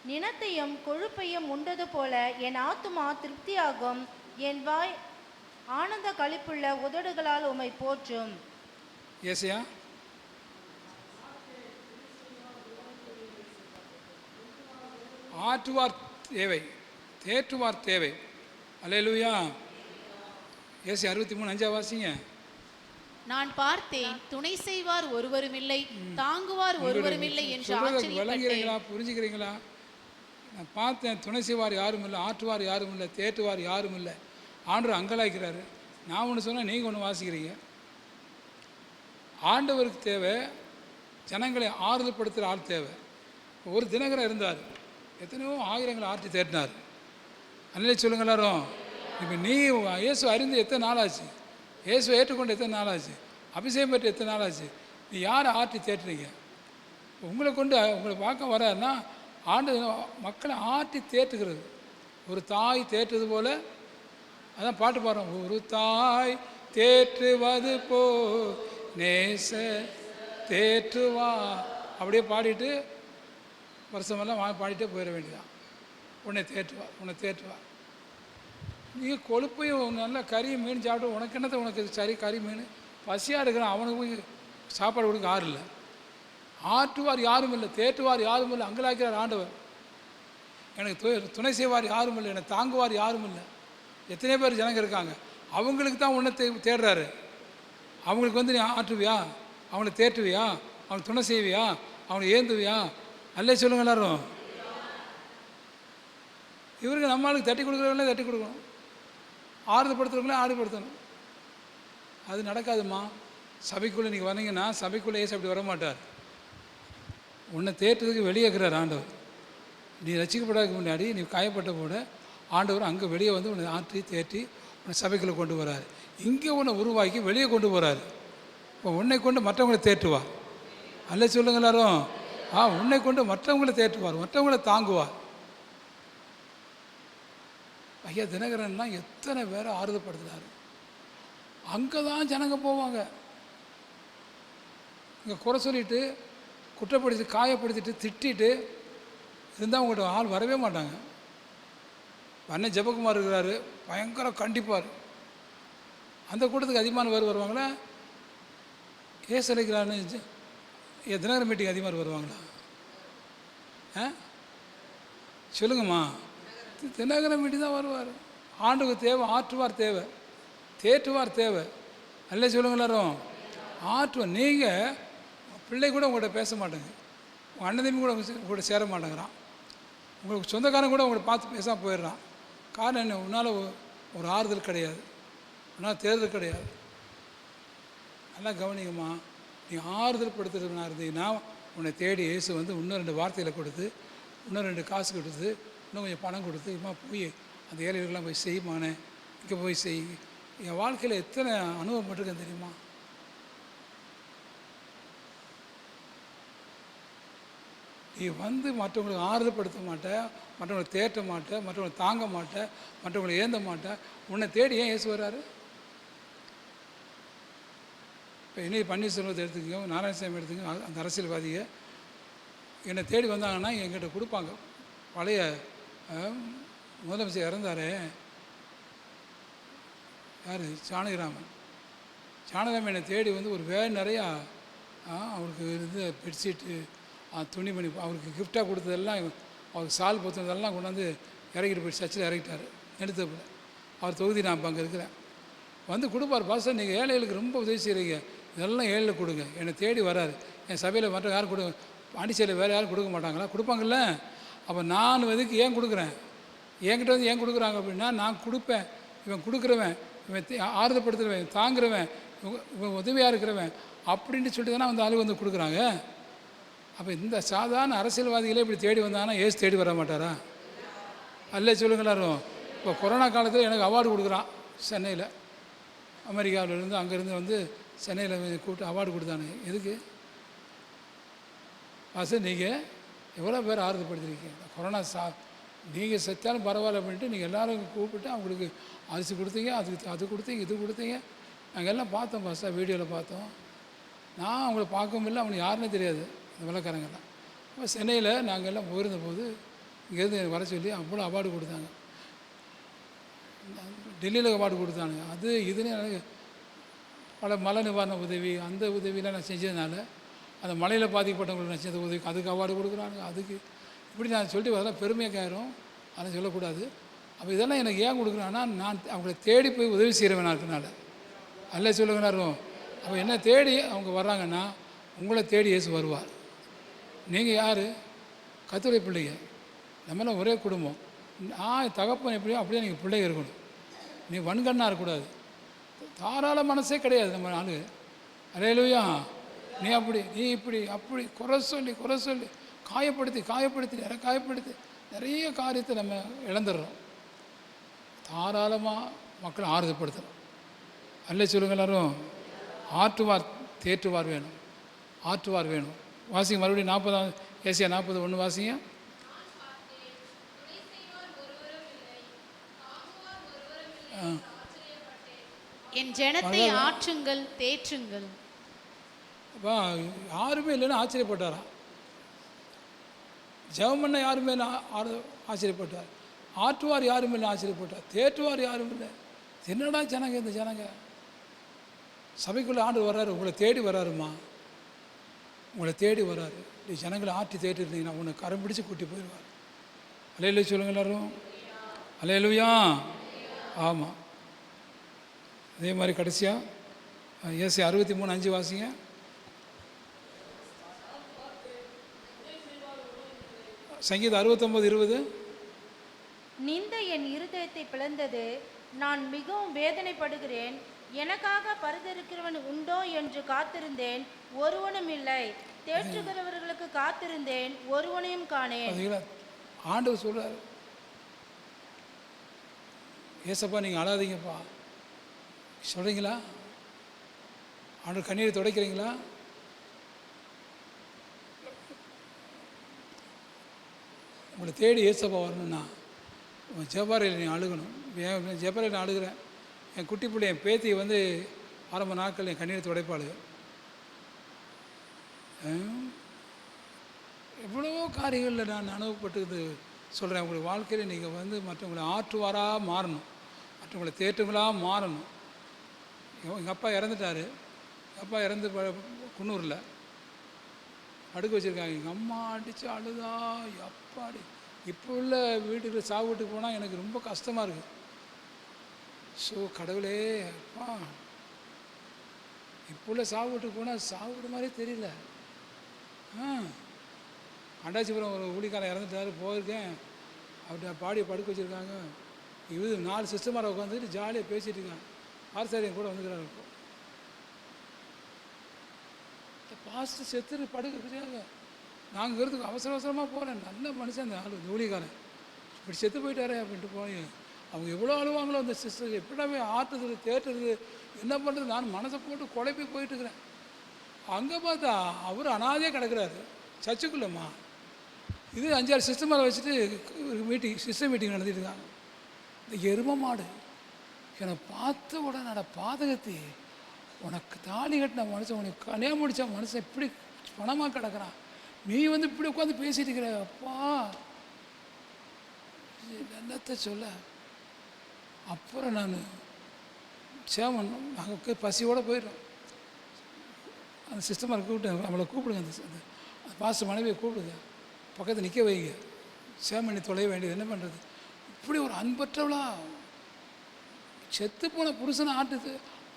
நினத்தையும் கொழுப்பையும் உண்டது போல என் ஆத்துமா திருப்தியாகும், என் வாய் ஆனந்த களிப்புள்ள உதடுகளால் உம்மை போற்றும். ஏசாயா ஆற்றுவார் தேவை, தேற்றுவார் தேவை. அல்லேலூயா. ஏசாயா 63:5 வாசிங்க. நான் பார்த்தேன், துணை செய்வார் ஒருவருமில்லை, தாங்குவார் ஒருவருமில்லை என்று ஆச்சரியப்பட்டேன். விளங்குறீங்களா? புரிஞ்சுக்கிறீங்களா? நான் பார்த்தேன், துணை செய்வார் யாரும் இல்லை, ஆற்றுவார் யாரும் இல்லை, தேற்றுவார் யாரும் இல்லை. ஆண்டவர் அங்கலாய்க்கிறாரு. நான் ஒன்று சொன்னால் நீங்கள் ஒன்று வாசிக்கிறீங்க. ஆண்டவருக்கு தேவை ஜனங்களை ஆறுதல் படுத்துகிற ஆள் தேவை. ஒரு தினகரம் இருந்தார், எத்தனையோ ஆயிரங்களை ஆற்றி தேட்டினார். அன்னிலே சொல்லுங்க எல்லாரும். இப்போ நீ இயேசு அறிந்து எத்தனை நாளாச்சு? இயேசுவை ஏற்றுக்கொண்டு எத்தனை நாளாச்சு? அபிஷேகம் பெற்று எத்தனை நாளாச்சு? நீ யாரை ஆற்றி தேட்டுறீங்க? உங்களை கொண்டு உங்களை பார்க்க வராருன்னா ஆண்டு மக்களை ஆற்றி தேற்றுகிறது. ஒரு தாய் தேற்றுவது போல, அதான் பாட்டு பாடுறோம். ஒரு தாய் தேற்றுவது போ நேச தேற்றுவா, அப்படியே பாடிட்டு வருஷமெல்லாம் பாடிட்டே போயிட வேண்டியதான். உன்னை தேற்றுவா, உன்னை தேற்றுவா. நீ கொழுப்பையும் நல்லா கறி மீன் சாப்பிட்டு உனக்கு என்னத்தை, உனக்கு சரி கறி மீன் பசியாக இருக்கிறான், அவனுக்கு போய் சாப்பாடு கொடுக்க யாரும் இல்லை. ஆற்றுவார் யாரும் இல்லை, தேற்றுவார் யாரும் இல்லை, அங்கலாக்கிறார் ஆண்டவர். எனக்கு துணை செய்வார் யாரும் இல்லை, என்னை தாங்குவார் யாரும் இல்லை. எத்தனை பேர் ஜனங்க இருக்காங்க, அவங்களுக்கு தான் உன்னை தேடுறாரு. அவங்களுக்கு வந்து நீ ஆற்றுவியா, அவங்களை தேற்றுவியா, அவனுக்கு துணை செய்வியா, அவனை ஏந்துவியா? அல்லே சொல்லுங்க எல்லாரும். இவருக்கு நம்மளுக்கு தட்டி கொடுக்குறவங்களே தட்டி கொடுக்கணும், ஆறுதப்படுத்துறவங்களே ஆறுபடுத்தணும். அது நடக்காதுமா. சபைக்குள்ளே நீங்கள் வந்தீங்கன்னா சபைக்குள்ளே ஏசு அப்படி வரமாட்டார். உன்னை தேற்றுறதுக்கு வெளியே இருக்கிறார் ஆண்டவர். நீ ரசிக்கப்படாதுக்கு முன்னாடி நீ காயப்பட்ட போட ஆண்டவர் அங்கே வெளியே வந்து உன்னை ஆற்றி தேற்றி உன்னை சபைக்குள்ளே கொண்டு வராரு. இங்கே உன்னை உருவாக்கி வெளியே கொண்டு போகிறாரு. இப்போ உன்னை கொண்டு மற்றவங்களை தேற்றுவார். அல்ல சொல்லுங்க எல்லாரும். உன்னை கொண்டு மற்றவங்களை தேற்றுவார், மற்றவங்களை தாங்குவார். ஐயா தினகரன்லாம் எத்தனை பேரை ஆறுதப்படுத்துகிறாரு. அங்கே தான் ஜனங்க போவாங்க. இங்கே குறை சொல்லிட்டு குற்றப்படுத்தி காயப்படுத்திட்டு திட்டிட்டு இருந்தால் உங்கள்கிட்ட ஆள் வரவே மாட்டாங்க. அண்ணன் ஜெபகுமார் இருக்கிறாரு, பயங்கர கண்டிப்பார். அந்த கூட்டத்துக்கு அதிகமான பேர் வருவாங்களா? ஏசலைக்கிறான்னு தினகரன் மீட்டிங் அதிகமாக வருவாங்களா? சொல்லுங்கம்மா. தினகரன் மீட்டிங் தான் வருவார். ஆண்டுக்கு தேவை ஆற்றுவார் தேவை, தேற்றுவார் தேவை. அல்ல சொல்லுங்க எல்லாரும். ஆற்றுவார். நீங்கள் பிள்ளை கூட உங்கள்கிட்ட பேச மாட்டேங்க, உங்கள் அண்ணன் தம்பி கூட கூட சேர மாட்டேங்கிறான், உங்களுக்கு சொந்தக்காரன் கூட உங்களை பார்த்து பேசாமல் போயிடுறான். காரணம் என்ன? உன்னால் ஒரு ஆறுதல் கிடையாது, உன்னால் தேர்தல் கிடையாது. நல்லா கவனிங்கம்மா. நீ ஆறுதல் படுத்துறதுனா இருந்தீங்கன்னா உன்னை தேடி இயேசு வந்து இன்னும் 2 வார்த்தைகளை கொடுத்து, இன்னும் 2 காசு கொடுத்து, இன்னும் கொஞ்சம் பணம் கொடுத்து, இம்மா போய் அந்த ஏழைகளுக்கெல்லாம் போய் செய்யுமானே, இங்கே போய் செய். என் வாழ்க்கையில் எத்தனை அனுபவம் பட்டிருக்கேன் தெரியுமா? நீ வந்து மற்றவங்களுக்கு ஆறுதல் படுத்த மாட்டேன், மற்றவங்களை தேற்ற மாட்டேன், மற்றவங்களை தாங்க மாட்டேன், மற்றவங்களை ஏந்த மாட்டேன். உன்னை தேடி ஏன் இயேசு வர்றாரு? இப்போ இன்னைக்கு பன்னீர்செல்வத்தை எடுத்துக்கோ, நாராயணசாமி எடுத்துக்கோ, அந்த அரசியல்வாதியை என்னை தேடி வந்தாங்கன்னா என்கிட்ட கொடுப்பாங்க. பழைய முதலமைச்சர் இறந்தார், யார்? ஜானகிராமன். ஜானகிராமன் என்னை தேடி வந்து ஒரு வேலை நிறையா அவருக்கு இருந்து பெட்ஷீட்டு, துணிமணி, அவருக்கு கிஃப்டாக கொடுத்ததெல்லாம், அவருக்கு சால் பொத்துனதெல்லாம் கொண்டாந்து இறக்கிட்டு போய் சர்ச்சில் இறக்கிட்டார். எடுத்தப்போ அவர் தொகுதி நான் இப்போ அங்கே இருக்கிறேன். வந்து கொடுப்பார். பாஸ்டர் நீங்கள் ஏழைகளுக்கு ரொம்ப உதவி செய்கிறீங்க, இதெல்லாம் ஏழையில் கொடுங்க. என்னை தேடி வராரு. என் சபையில் மற்ற யாரும் கொடுங்க, பாண்டிச்சேரியில் வேறு யாரும் கொடுக்க மாட்டாங்களா? கொடுப்பாங்கல்ல. அப்போ நான் எதுக்கு ஏன் கொடுக்குறேன்? என்கிட்ட வந்து ஏன் கொடுக்குறாங்க அப்படின்னா, நான் கொடுப்பேன், இவன் கொடுக்குறவன், இவன் ஆறுதப்படுத்துறவன், தாங்குறவன், இவன் உதவியாக இருக்கிறவன் அப்படின்ட்டு சொல்லிட்டு தானே அந்த ஆளு வந்து கொடுக்குறாங்க. அப்போ இந்த சாதாரண அரசியல்வாதிகளே இப்படி தேடி வந்தாங்கன்னா ஏசு தேடி வர மாட்டாரா? அல்ல சொல்லுங்களாரும். இப்போ கொரோனா காலத்தில் எனக்கு அவார்டு கொடுக்குறான் சென்னையில், அமெரிக்காவிலேருந்து அங்கேருந்து வந்து சென்னையில் கூப்பிட்டு அவார்டு கொடுத்தானு. எதுக்கு? ஃபஸ்ட்டு நீங்கள் எவ்வளோ பேர் ஆறுதப்படுத்திருக்கீங்க. கொரோனா நீங்கள் செத்தாலும் பரவாயில்ல அப்படின்ட்டு நீங்கள் எல்லோரும் கூப்பிட்டு அவங்களுக்கு அரிசி கொடுத்தீங்க, அது கொடுத்தீங்க, இது கொடுத்தீங்க. நாங்கள் எல்லாம் பார்த்தோம், ஃபஸ்ட்டாக வீடியோவில் பார்த்தோம். நான் அவங்கள பார்க்கவும் இல்லை, அவங்களுக்கு யாருன்னே தெரியாது இந்த வெள்ளக்காரங்கெல்லாம். இப்போ சென்னையில் நாங்கள் எல்லாம் போயிருந்தபோது இங்கேருந்து வர சொல்லி அவ்வளோ அவார்டு கொடுத்தாங்க. டெல்லியில் அவார்டு கொடுத்தானுங்க. அது இதுன்னு எனக்கு பல மழை நிவாரண உதவி, அந்த உதவியெலாம் நான் செஞ்சதுனால அந்த மழையில் பாதிக்கப்பட்டவங்களுக்கு நான் செஞ்ச உதவி அதுக்கு அவார்டு கொடுக்குறாங்க. அதுக்கு இப்படி நான் சொல்லிட்டு அதெல்லாம் பெருமையாக ஆயிரும், அதெல்லாம் சொல்லக்கூடாது. அப்போ இதெல்லாம் எனக்கு ஏன் கொடுக்குறாங்கன்னா, நான் அவங்கள தேடி போய் உதவி செய்கிறவனா இருக்கனால. அல்ல சொல்லுங்கனாரும். அப்போ என்ன தேடி அவங்க வர்றாங்கன்னா உங்களை தேடி இயேசு வருவார். நீங்கள் யார்? கர்த்தருடைய பிள்ளைங்க. நம்மளாம் ஒரே குடும்பம். நான் தகப்பன் எப்படியோ அப்படியே நீங்கள் பிள்ளைங்க இருக்கணும். நீ வன்கண்ணாக இருக்கக்கூடாது. தாராள மனசே கிடையாது நம்ம ஆளு. அல்லேலூயா. நீ அப்படி, நீ இப்படி, அப்படி குறை சொல்லி காயப்படுத்தி நிறைய காரியத்தை நம்ம இழந்துடுறோம். தாராளமாக மக்களை ஆறுதப்படுத்துகிறோம். அல்ல சொல்லுங்க எல்லாரும். ஆற்றுவார் தேற்றுவார் வேணும், ஆற்றுவார் வேணும். வாசிங்க மறுபடியும் 40 ஏசியா 40:1 வாசிங்க. என் ஜனத்தை ஆற்றுங்கள் தேற்றுங்கள். அப்போ யாருமே இல்லைன்னு ஆச்சரியப்பட்டாரா? ஜெபம் பண்ண யாருமே இல்லை ஆச்சரியப்பட்டார். ஆற்றுவார் யாரும் இல்லை ஆச்சரியப்பட்டார். தேற்றுவார் யாரும் இல்லை. என்னடா ஜனங்க இந்த ஜனங்க. சபைக்குள்ளே ஆண்டு வர்றாரு, உங்களை தேடி வர்றாருமா, உங்களை தேடி வர்றாரு. நீ ஜனங்களை ஆற்றி தேட்டிருந்தீங்கன்னா உன்னை கரம் பிடிச்சி கூட்டி போயிடுவார். அல்லேலூயா சொல்லுங்க எல்லாரும். அல்லேலூயா. ஆமாம். அதே மாதிரி கடைசியாக ஏசி 63:5 வாசிங்க. சங்கீதம் 69:20. நிந்தை என் இருதயத்தை பிளந்தது, நான் மிகவும் வேதனைப்படுகிறேன். எனக்காக பரிதரிக்கிறவன் உண்டோ என்று காத்திருந்தேன், ஒருவனும் இல்லை. தேற்றுகிறவர்களுக்கு காத்திருந்தேன், ஒருவனையும் காணேன். ஆண்டவர் சொல்றாரு, ஏசப்பா நீங்கள் அழாதீங்கப்பா சொல்கிறீங்களா? ஆண்டவர் கண்ணீரை துடைக்கிறீங்களா? உங்களை தேடி ஏசப்பா வரணும்னா ஜெபரையில் நீ அழுகணும். ஜெபரையில் நான் அழுகிறேன். என் குட்டி பிள்ளை என் பேத்தியை வந்து ஆரம்ப நாட்கள் என் கண்ணீரை துடைப்பாள். எவ்வளவோ காரியங்களில் நான் அனுபவப்பட்டு சொல்கிறேன். உங்களுடைய வாழ்க்கையில் நீங்கள் வந்து மற்றவங்களை ஆற்றுவாராக மாறணும், மற்றவங்களை தேற்றுங்களாக மாறணும். எங்கள் அப்பா இறந்துட்டார். எங்கள் அப்பா இறந்து குன்னூரில் அடுக்க வச்சுருக்காங்க. எங்கள் அம்மா அடித்து அழுதா அப்பாடி. இப்போ உள்ள வீட்டுக்கு சாவு வீட்டுக்கு போனால் எனக்கு ரொம்ப கஷ்டமாக இருக்குது. ஸோ கடவுளே அப்பா, இப்போ உள்ள சாவு வீட்டுக்கு போனால் சாவு வீடு மாதிரி தெரியல. அண்டாச்சிபுரம் ஒரு ஊழிக்காரன் இறந்துட்டார், போயிருக்கேன். அவர்கிட்ட பாடியை படுக்க வச்சுருக்காங்க. இது 4 சிஸ்டமாக உட்காந்துட்டு ஜாலியாக பேசிகிட்டு இருக்காங்க. ஆர்சாரியம் கூட வந்துக்கிறாரு. இப்போ பாஸ்ட்டு செத்துரு படுக்க நாங்கள் இருக்கிறதுக்கு அவசர அவசரமாக போகிறேன். நல்ல மனுஷன் அந்த ஆள், இந்த ஊழிக்காரன் இப்படி செத்து போயிட்டாரே அப்படின்ட்டு போய் அவங்க எவ்வளோ அழுவாங்களோ அந்த சிஸ்டர். எப்படாவே ஆட்டுறது தேட்டுறது என்ன பண்ணுறது, நான் மனசை போட்டு குழப்பி போயிட்டுருக்கிறேன். அங்கே பார்த்தா அவர் அனாதையாக கிடக்கிறாரு சர்ச்சுக்குள்ளம்மா. இது 5-6 சிஸ்டமாக வச்சுட்டு சிஸ்டர் மீட்டிங் நடத்திட்டு இருக்காங்க. இந்த எரும மாடு என்னை பார்த்த உடனே பாதகத்தி, உனக்கு தாலி கட்டின மனுஷன், உனக்கு கல்யாணம் முடித்த மனுஷன் இப்படி பணமாக கிடக்கிறான், நீ வந்து இப்படி உட்காந்து பேசிட்டு இருக்கிற. அப்பா என்னத்தை சொல்ல. அப்புறம் நான் சேமன் நாங்கள் பசியோடு போயிடுறோம். அந்த சிஸ்டமாக கூப்பிட்டு அவளை கூப்பிடுங்க, அந்த பாஸ்டர் மனைவியை கூப்பிடுங்க, பக்கத்தில் நிற்க வைங்க. சேமண்ணி தொலைய வேண்டியது என்ன பண்ணுறது. இப்படி ஒரு அன்பற்றவளா செத்து போன புருஷனை ஆட்டுது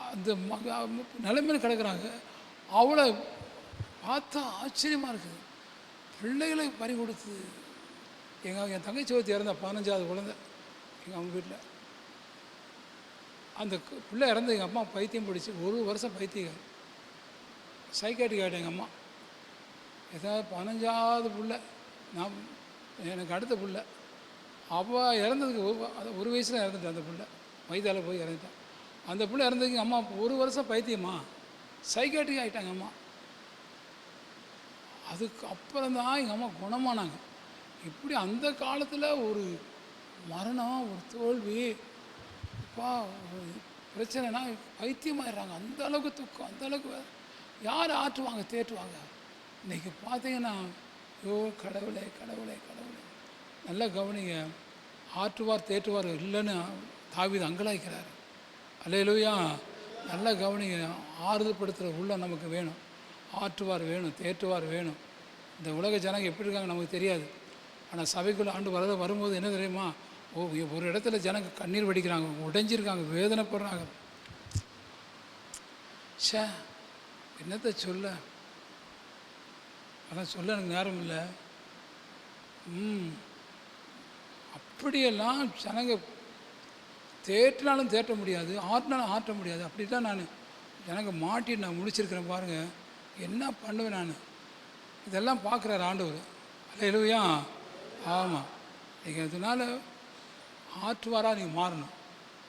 அந்த நிலைமையில் கிடக்கிறாங்க. அவளை பார்த்தா ஆச்சரியமாக இருக்குது. பிள்ளைகளை பறி கொடுத்து என் தங்கச்சி ஒருத்தி இறந்தா 15வது குழந்தை அவங்க வீட்டில். அந்த பிள்ளை இறந்து எங்கள் அம்மா பைத்தியம் பிடிச்சி 1 வருஷம் பைத்தியம் சைக்காட்ரிக் ஆகிட்டேன் எங்கள் அம்மா. ஏதாவது 15வது பிள்ளை, நான் எனக்கு அடுத்த பிள்ளை. அவள் இறந்ததுக்கு அது 1 வயசில் இறந்துட்டேன். அந்த பிள்ளை வயதால் போய் இறந்துட்டேன். அந்த பிள்ளை இறந்ததுக்கு அம்மா 1 வருஷம் பைத்தியமா சைக்காட்ரிக் ஆகிட்டாங்க அம்மா. அதுக்கு அப்புறம் தான் எங்கள் அம்மா குணமானாங்க. இப்படி அந்த காலத்தில் ஒரு மரணம், ஒரு தோல்வி, அப்பா ஒரு பிரச்சனைனா பைத்தியமாயிடுறாங்க. அந்த அளவுக்கு துக்கம், அந்த அளவுக்கு யார் ஆற்றுவாங்க தேற்றுவாங்க. இன்றைக்கி பார்த்தீங்கன்னா ஐயோ கடவுளே கடவுளே கடவுளே. நல்லா கவனிங்க, ஆற்றுவார் தேற்றுவார் இல்லைன்னு தாவீது அங்கலாய்க்கிறார். அல்லேலூயா. நல்லா கவனிங்க, ஆறுதல் படுத்துகிற உள்ளம் நமக்கு வேணும். ஆற்றுவார் வேணும், தேற்றுவார் வேணும். இந்த உலக ஜனங்க எப்படி இருக்காங்க நமக்கு தெரியாது. ஆனால் சபைக்குள்ளே ஆண்டு வரும்போது என்ன தெரியுமா, ஒரு இடத்துல ஜனங்க கண்ணீர் வடிக்கிறாங்க, உடைஞ்சிருக்காங்க, வேதனைப்படுறாங்க. ஷே என்னத்தை சொல்ல, அதான் சொல்ல எனக்கு நேரம் இல்லை. அப்படியெல்லாம் ஜனங்க தேற்றினாலும் தேற்ற முடியாது, ஆற்றினாலும் ஆற்ற முடியாது. அப்படி தான் நான் ஜனங்க மாட்டி நான் முடிச்சிருக்கிறேன் பாருங்கள். என்ன பண்ணுவேன் நான்? இதெல்லாம் பார்க்குறாரு ஆண்டவர். அல்லேலூயா. ஆமாம், நீங்கள் அதனால் ஆற்றுவாராக நீங்கள் மாறணும்,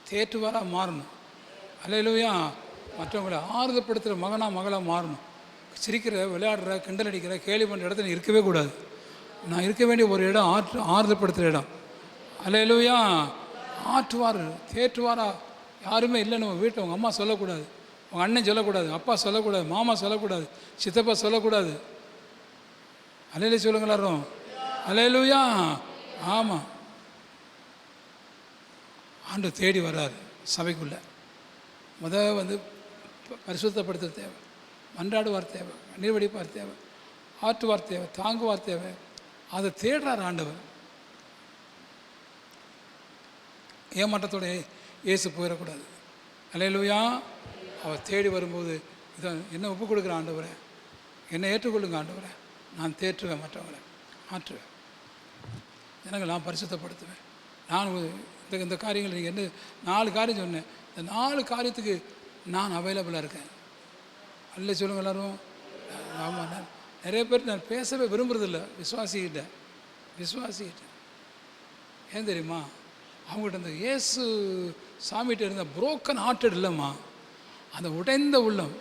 தேற்றுவாராக மாறணும். அல்லேலூயா. மற்றவங்களை ஆறுதப்படுத்துகிற மகளாக மாறணும். சிரிக்கிற, விளையாடுற, கிண்டல் அடிக்கிற, கேலி பண்ணுற இடத்துல இருக்கவே கூடாது. நான் இருக்க வேண்டிய ஒரு இடம் ஆறுதல்படுத்துகிற இடம். அல்லேலூயா. ஆற்றுவார் தேற்றுவாரா யாருமே இல்லைன்னு உங்கள் வீட்டில் உங்கள் அம்மா சொல்லக்கூடாது, உங்கள் அண்ணன் சொல்லக்கூடாது, அப்பா சொல்லக்கூடாது, மாமா சொல்லக்கூடாது, சித்தப்பா சொல்லக்கூடாது. அல்லேலூயா சொல்லுங்க எல்லாரும். அல்லேலூயா. ஆமாம், ஆண்டவர் தேடி வர்றாரு சபைக்குள்ளே. வந்து பரிசுத்தப்படுத்த தேவை, மன்றாடுவார் தேவை, கண்ணீர் வடிப்பார் தேவை, ஆற்றுவார் தேவை, தாங்குவார் தேவை. அதை தேடுறார் ஆண்டவர். ஏமாற்றத்தோட இயேசு போயிடக்கூடாது. அல்லேலூயா. அவர் தேடி வரும்போது இதை என்ன ஒப்புக் கொடுக்குற ஆண்டவரை, என்னை ஏற்றுக்கொள்ளுங்க ஆண்டவரை, நான் தேற்றுவேன், மற்றவங்களை ஆற்றுவேன், ஜனங்கள் நான் பரிசுத்தப்படுத்துவேன். நான் இந்த காரியங்கள் நீங்கள் என்ன 4 காரியம் சொன்னேன், இந்த 4 காரியத்துக்கு நான் அவைலபிளாக இருக்கேன். அல்ல சொல்லுங்க எல்லோரும். ஆமாம், நிறைய பேர் நான் பேசவே விரும்புறதில்ல விசுவாசிக்கிட்ட. ஏன் தெரியுமா, அவங்ககிட்ட இந்த இயேசு சாமிகிட்ட இருந்த புரோக்கன் ஹார்ட்டட் இல்லைம்மா, அந்த உடைந்த உள்ளம்.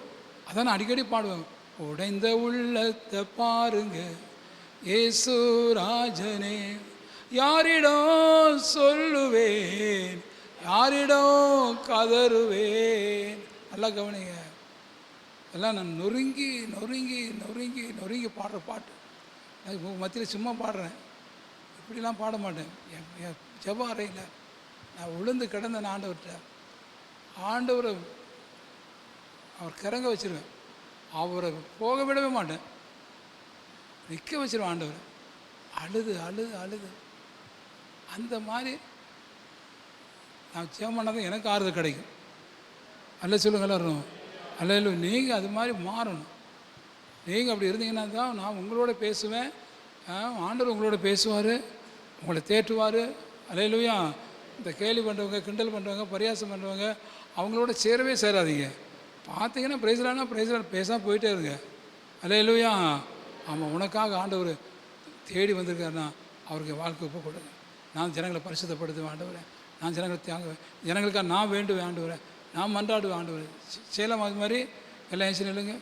அதான் நான் அடிக்கடி பாடுவேன், உடைந்த உள்ளத்தை பாருங்க இயேசு ராஜனே, யாரிடம் சொல்லுவேன், யாரிடம் கதறுவேன். நல்லா கவனிங்க, எல்லாம் நான் நொறுங்கி நொறுங்கி நொறுங்கி நொறுங்கி பாடுற பாட்டு. நான் மத்தியில் சும்மா பாடுறேன், இப்படிலாம் பாட மாட்டேன். என் ஜெப அறையில் நான் விழுந்து கிடந்தேன் ஆண்டவர்கிட்ட. ஆண்டவரை அவர் கிறங்க வச்சிருவேன், அவரை போக விடவே மாட்டேன், நிற்க வச்சிருவேன் ஆண்டவரை. அழுது அழுது அழுது அந்த மாதிரி நான் ஜெபம் பண்ணாதான் எனக்கு ஆறுதல் கிடைக்கும். அல்ல சொல்லுங்க எல்லாரும். அல்ல இல்லை, நீங்கள் அது மாதிரி மாறணும். நீங்கள் அப்படி இருந்தீங்கன்னா தான் நான் உங்களோட பேசுவேன், ஆண்டவர் உங்களோட பேசுவார், உங்களை தேற்றுவார். அல்லேலூயா. இந்த கேலி பண்ணுறவங்க, கிண்டல் பண்ணுறவங்க, பரியாசம் பண்ணுறவங்க அவங்களோட சேரவே சேராதீங்க. பார்த்தீங்கன்னா பிரைஸ்லானா பேசாமல் போயிட்டே இருங்க. அல்லேலூயா. ஆமாம், உனக்காக ஆண்டவர் தேடி வந்திருக்காருன்னா அவருக்கு வாழ்க்கை ஒப்பு கொடுங்க. நான் ஜனங்களை பரிசுத்தப்படுத்துவேன் ஆண்டவரை, நான் ஜனங்களை தியாங்குவேன், ஜனங்களுக்காக நான் வேண்டுவேன் ஆண்டவரை, நான் மன்றாடுவேன் ஆண்டவரை. சேலம் அது மாதிரி எல்லாம் ஏசி நில்லுங்க.